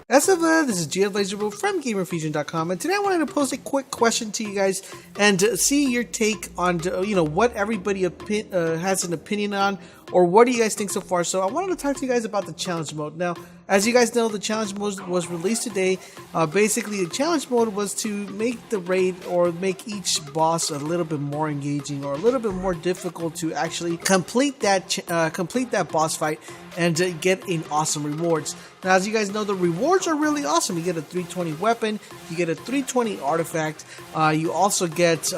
This is LaserBolt from GriMOIRE.com, and today I wanted to pose a quick question to you guys and see your take on what everybody has an opinion on, or what do you guys think so far. So I wanted to talk to you guys about the challenge mode. Now, as you guys know, the challenge mode was released today. Basically, the challenge mode was to make the raid or make each boss a little bit more engaging or a little bit more difficult to actually complete that boss fight and get an awesome rewards. Now, as you guys know, the rewards are really awesome. You get a 320 weapon, you get a 320 artifact, you also get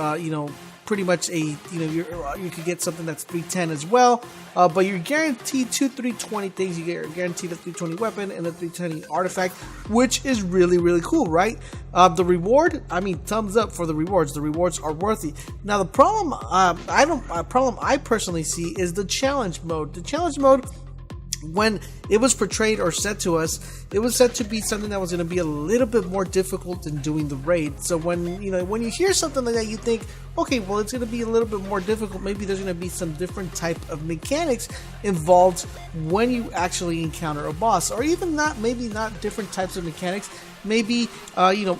pretty much you could get something that's 310 as well, but you're guaranteed 320 things. You're guaranteed a 320 weapon and a 320 artifact, which is really cool, right? The reward, I mean, thumbs up for the rewards. The rewards are worthy. Now, the problem I personally see is the challenge mode. The challenge mode, when it was portrayed or said to us, it was said to be something that was going to be a little bit more difficult than doing the raid. So when you hear something like that, you think, okay, well, it's going to be a little bit more difficult. Maybe there's going to be some different type of mechanics involved when you actually encounter a boss, or even maybe not different types of mechanics. Maybe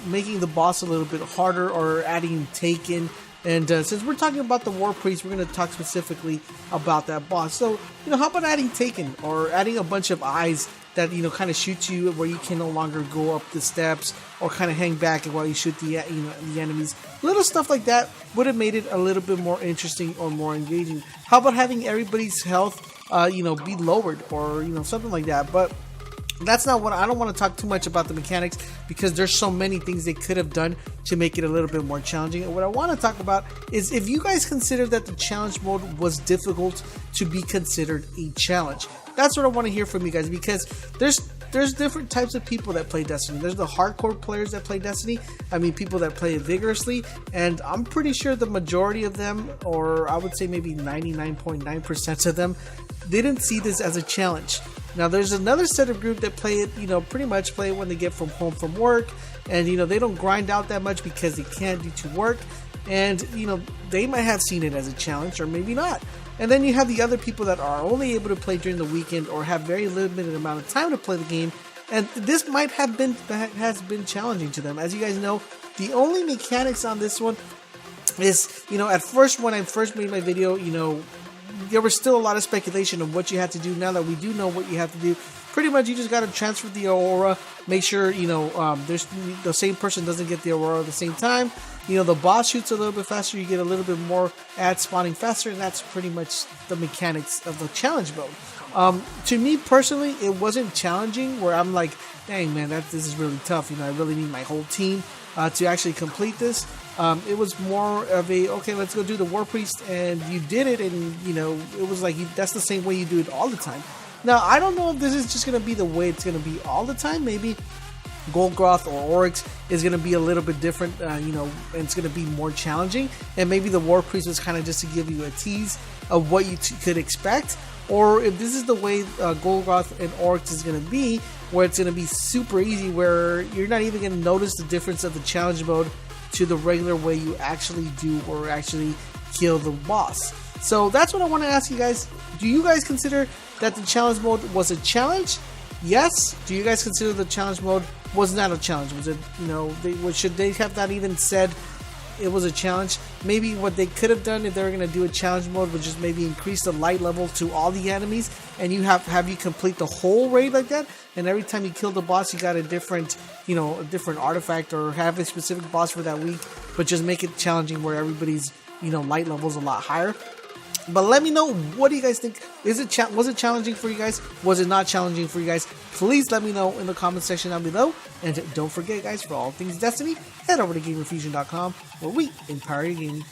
making the boss a little bit harder, or adding Taken. And since we're talking about the warpriest, we're going to talk specifically about that boss. So, how about adding Taken, or adding a bunch of eyes that, kind of shoot you where you can no longer go up the steps, or kind of hang back while you shoot the enemies. Little stuff like that would have made it a little bit more interesting or more engaging. How about having everybody's health, be lowered, or, something like that. But that's not what I don't want to talk too much about the mechanics, because there's so many things they could have done to make it a little bit more challenging. And what I want to talk about is if you guys consider that the challenge mode was difficult to be considered a challenge. That's what I want to hear from you guys, because there's different types of people that play Destiny. There's the hardcore players that play Destiny. I mean, people that play it vigorously, and I'm pretty sure the majority of them, or I would say maybe 99.9% of them, didn't see this as a challenge. Now, there's another set of group that play it, pretty much play it when they get home from work, and they don't grind out that much because they can't do to work, and they might have seen it as a challenge, or maybe not. And then you have the other people that are only able to play during the weekend, or have very limited amount of time to play the game, and this has been challenging to them. As you guys know, the only mechanics on this one is, at first, when I first made my video, there was still a lot of speculation of what you had to do. Now that we do know what you have to do, pretty much you just got to transfer the aurora, make sure there's the same person doesn't get the aurora at the same time. The boss shoots a little bit faster, you get a little bit more ads spawning faster, and that's pretty much the mechanics of the challenge mode. To me personally, it wasn't challenging where I'm like, dang man, this is really tough. I really need my whole team to actually complete this. It was more of a, okay, let's go do the warpriest, and you did it, and it was like that's the same way you do it all the time. Now, I don't know if this is just going to be the way it's going to be all the time. Maybe Golgroth or Oryx is going to be a little bit different, and it's going to be more challenging, and maybe the warpriest was kind of just to give you a tease of what you could expect. Or if this is the way Golgroth and Oryx is going to be, where it's going to be super easy, where you're not even going to notice the difference of the challenge mode to the regular way you actually do or actually kill the boss. So that's what I want to ask you guys. Do you guys consider that the challenge mode was a challenge? Yes. Do you guys consider the challenge mode was not a challenge? Was it, should they have not even said it was a challenge? Maybe what they could have done if they were going to do a challenge mode was just maybe increase the light level to all the enemies, and you have you complete the whole raid like that, and every time you kill the boss you got a different artifact, or have a specific boss for that week, but just make it challenging where everybody's light level is a lot higher. But let me know, what do you guys think? Was it challenging for you guys? Was it not challenging for you guys? Please let me know in the comment section down below. And don't forget, guys, for all things Destiny, head over to GriMOIRE.com, where we empower your gaming.